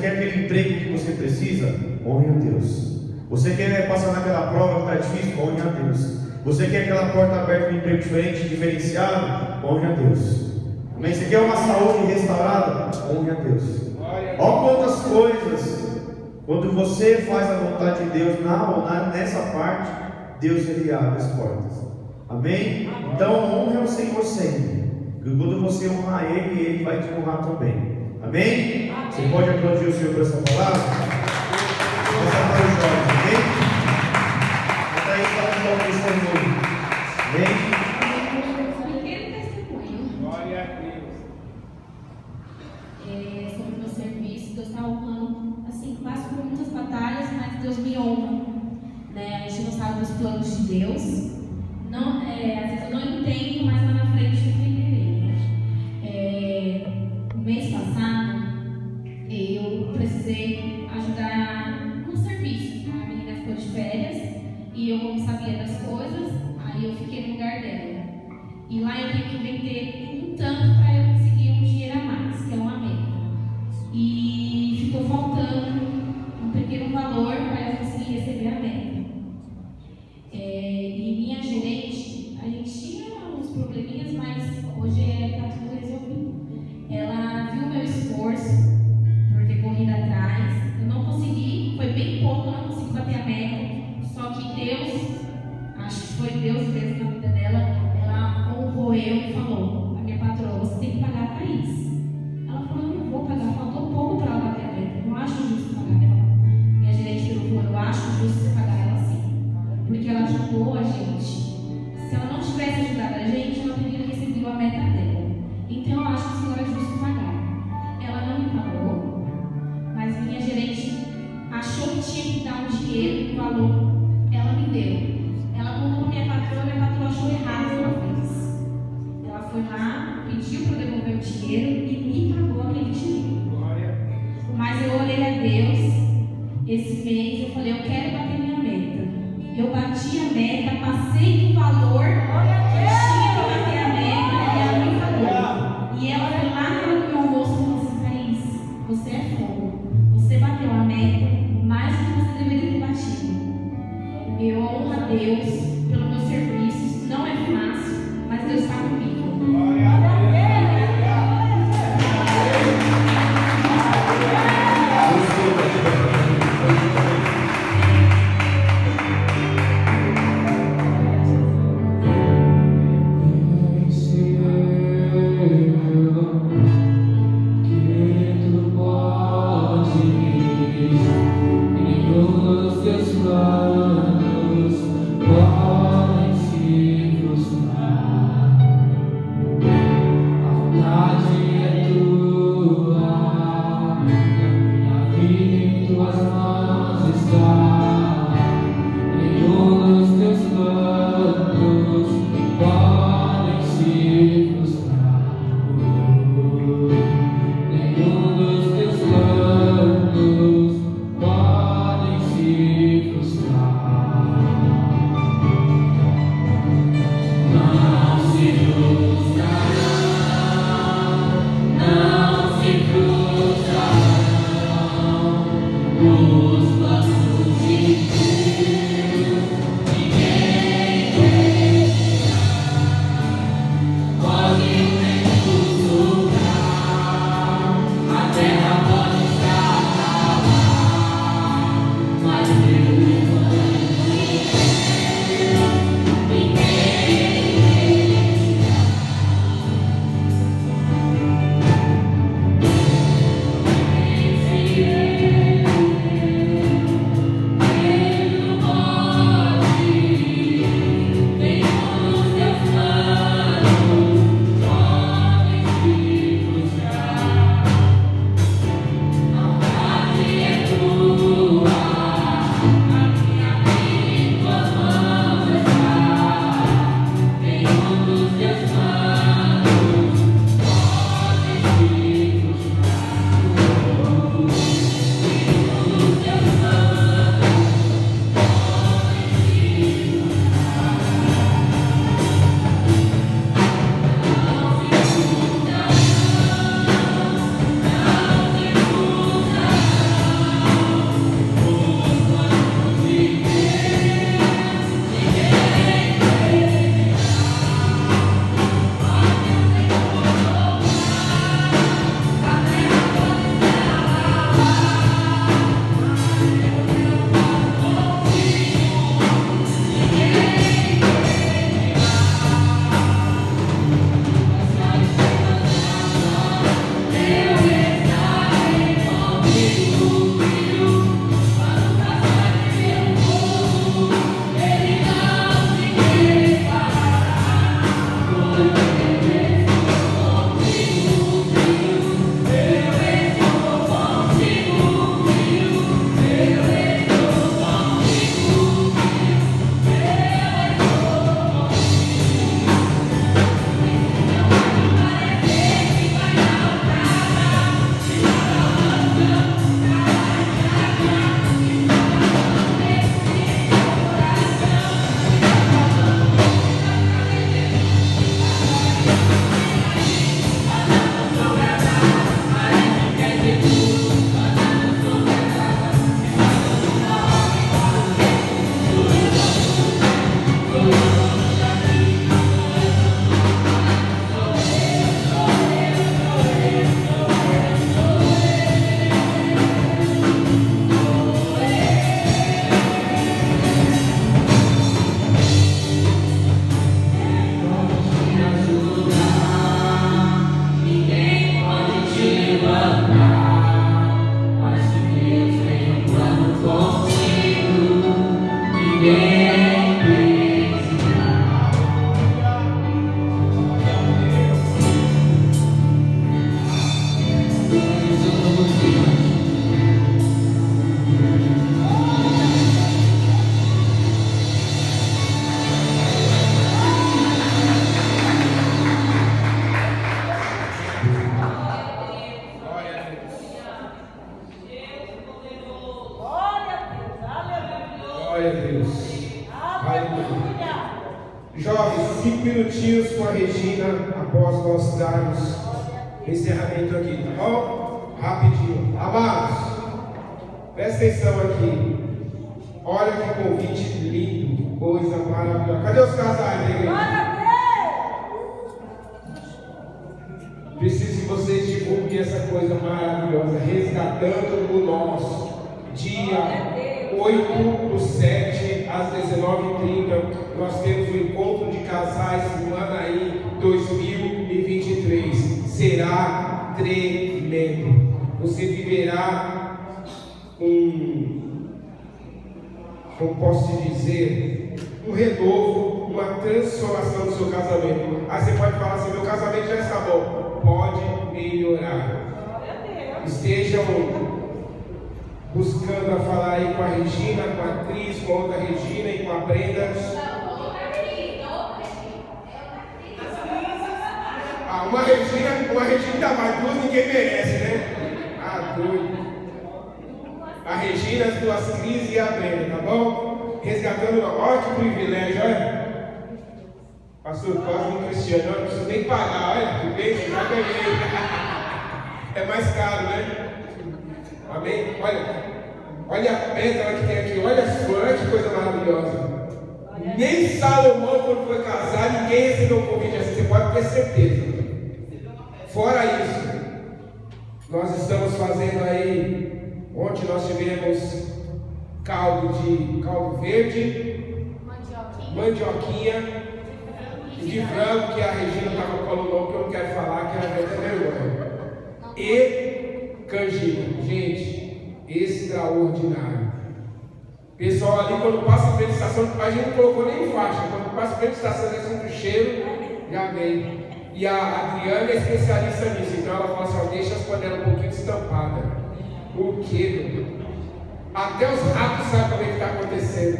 quer aquele emprego que você precisa? Honre a Deus. Você quer passar naquela prova que está difícil? Honre a Deus. Você quer aquela porta aberta de um emprego diferente, diferenciado? Honre a Deus. Amém? Você quer uma saúde restaurada? Honre a Deus. Olha quantas coisas, quando você faz a vontade de Deus nessa parte, Deus ele abre as portas. Amém? Então honre ao Senhor sempre. E quando você honrar Ele, Ele vai te honrar também. Amém? Você pode aplaudir o Senhor por essa palavra? Vamos para os jovens, amém? Até aí para o testemunho. Amém? Um pequeno testemunho. Glória a Deus. Sobre o meu serviço. Deus está honrando, assim, passo por muitas batalhas, mas Deus me honra. Né? A gente não sabe dos planos de Deus. Não, às vezes eu não entendo, mas lá na frente eu entenderei. No mês passado, eu precisei ajudar no serviço. A menina ficou de férias e eu não sabia das coisas, aí eu fiquei no lugar dela. E lá eu tenho que vender um tanto para eu conseguir um dinheiro a mais, que é uma meta. E ficou faltando um pequeno valor para eu conseguir receber a meta. E minha gerente, a gente tinha uns probleminhas, mas hoje está tudo resolvido. Ela viu meu esforço por ter corrido atrás. Eu não consegui, foi bem pouco, eu não consegui bater a meta. Só que Deus, acho que foi Deus mesmo na vida dela, ela honrou eu e falou: a minha patroa, você tem que pagar a Thaís. Ela falou: eu não vou pagar, faltou pouco para ela bater a meta. Eu não acho justo pagar ela. Minha gerente falou: eu acho justo você pagar ela sim. Porque ela ajudou a gente. Se ela não tivesse ajudado a gente, ela teria recebido a meta dela. Então eu acho que o Senhor é justo pagar. Ela não me pagou, mas minha gerente achou que tinha que dar um dinheiro, um valor. Ela me deu. Ela contou para minha patroa achou errado que ela fez. Ela foi lá, pediu para eu devolver o dinheiro e me pagou aquele dinheiro. Mas eu olhei a Deus esse mês, eu falei: eu quero bater minha meta. Eu bati a meta, passei do valor, tinha que bater a meta e ela me pagou. E ela foi lá na hora do meu almoço e falou assim: Thaís, você é fogo. Você bateu a meta mais do que você deveria ter batido. Eu honro a Deus pelo meu serviço. Não é fácil, mas Deus está comigo. Oh Glória a Deus. Aleluia. Jovens, 5 minutinhos com a Regina após nós darmos encerramento aqui, tá bom? Rapidinho. Amados, presta atenção aqui. Olha que convite lindo, coisa maravilhosa. Cadê os casais da igreja? Preciso que vocês divulguem essa coisa maravilhosa, resgatando o nosso dia 8/7 às 19h30, nós temos o encontro de casais no Anaí 2023. Será tremendo. Você viverá como posso te dizer, um renovo, uma transformação do seu casamento. Aí você pode falar assim: meu casamento já está bom. Pode melhorar. Estejam buscando a falar aí com a Regina, com a atriz, com a outra Regina e com a Brenda. Uma Regina ainda mais, duas ninguém merece, né? Doido. A Regina, as duas Cris e a Brenda, tá bom? Resgatando, olha que privilégio, olha. Pastor Cosme Cristiano, eu não preciso nem pagar, olha, que bem, já ganhei. É mais caro, né? Amém? Olha a pétala que tem aqui, olha que coisa maravilhosa. Nem Salomão, quando foi casar, ninguém recebeu um convite assim, você pode ter certeza. Fora isso, nós estamos fazendo aí, ontem nós tivemos caldo verde, mandioquinha e de frango, que a Regina estava falando não, que eu não quero falar, que ela vai ter vergonha. E canjica, gente, extraordinário. Pessoal ali, quando passa a frente da estação, a gente não colocou nem faixa, quando passa a frente da estação, assim, do cheiro, já vem. E a Adriana é especialista nisso, então ela fala assim: ó, deixa as panelas um pouquinho estampadas. O que, meu Deus? Até os ratos sabem o que está acontecendo.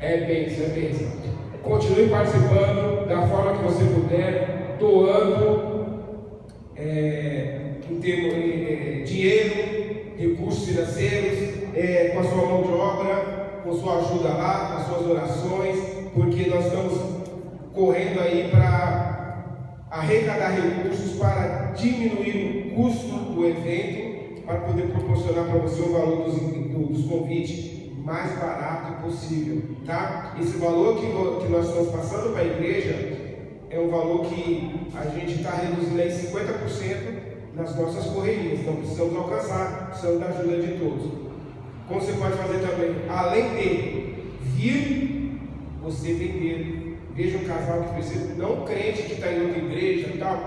É bênção. Continue participando da forma que você puder, doando dinheiro, recursos financeiros, com a sua mão de obra, com sua ajuda lá, com as suas orações, porque nós estamos correndo aí para arrecadar recursos para diminuir o custo do evento, para poder proporcionar para você o valor dos convites mais barato possível, tá? Esse valor que nós estamos passando para a igreja é um valor que a gente está reduzindo aí 50% nas nossas correrias, então precisamos alcançar, precisamos da ajuda de todos. Como você pode fazer também? Além de vir, você vender. Veja um casal que precisa, não crente que está em outra igreja e tal.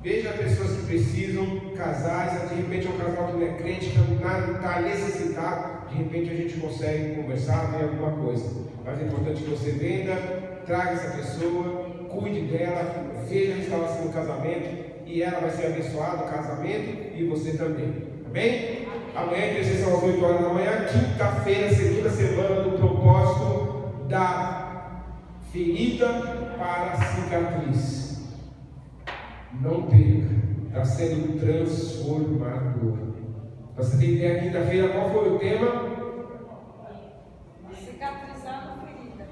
Veja pessoas que precisam, casais, de repente é um casal que não é crente, que não está necessitado, de repente a gente consegue conversar, ver alguma coisa. Mas é importante que você venda, traga essa pessoa, cuide dela, veja a restauração do casamento, e ela vai ser abençoada, o casamento, e você também. Amém? Amanhã, intercessão às 8 horas da manhã, quinta-feira, segunda semana do propósito da ferida para cicatriz. Não perca, está sendo transformador. Você tem ideia, quinta-feira, qual foi o tema? Cicatrizando ferida.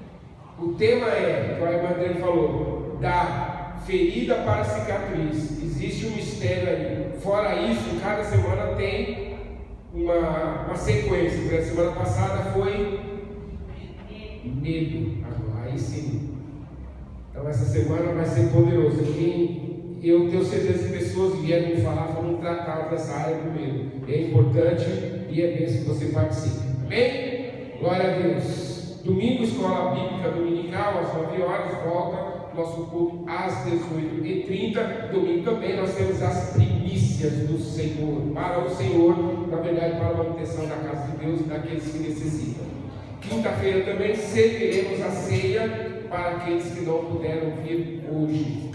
O tema é, que a irmã dele falou, da ferida para cicatriz. Existe um mistério aí. Fora isso, cada semana tem uma sequência. Porque a semana passada foi medo. Aí sim. Então essa semana vai ser poderoso. Eu tenho certeza que pessoas vieram me falar, vamos tratar dessa área do medo. É importante e é bênção que você participe. Amém? Glória a Deus. Domingo, escola bíblica dominical, às 9 horas, volta nosso culto às 18h30. Domingo também nós temos as primícias. primícias do Senhor, para o Senhor, na verdade, para a manutenção da casa de Deus, daqueles que necessitam. Quinta-feira também serviremos a ceia para aqueles que não puderam vir hoje.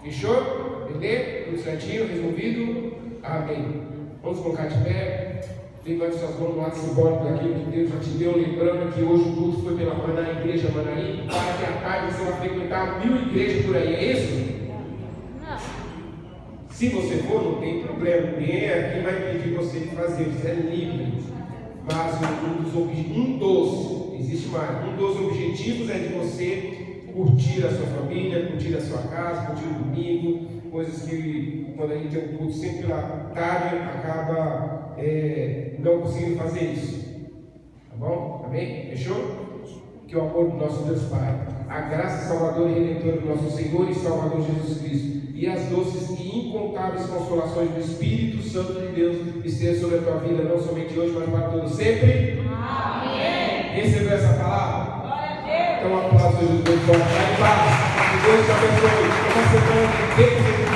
Fechou? Entendeu? Tudo certinho? Resolvido? Amém. Vamos colocar de pé. Levante suas mãos no lado simbólico daquilo que Deus já te deu, lembrando que hoje o culto foi pela manhã na igreja Manaí, para que à tarde você vai frequentar 1000 igrejas por aí, é isso? Se você for, não tem problema, ninguém aqui vai pedir você de fazer, você é livre. Mas existe mais, um dos objetivos é de você curtir a sua família, curtir a sua casa, curtir o domingo, coisas que quando a gente tem um culto sempre pela tarde, acaba não conseguindo fazer isso. Tá bom? Amém? Fechou? Que o amor do nosso Deus Pai, a graça salvadora e redentora do nosso Senhor e Salvador Jesus Cristo, e as doces e incontáveis consolações do Espírito Santo de Deus estejam sobre a tua vida, não somente hoje, mas para todos sempre. Amém. Recebeu essa palavra? Glória a Deus. Então, um aplauso a Jesus. Vai em paz. Que Deus te abençoe. Uma semana de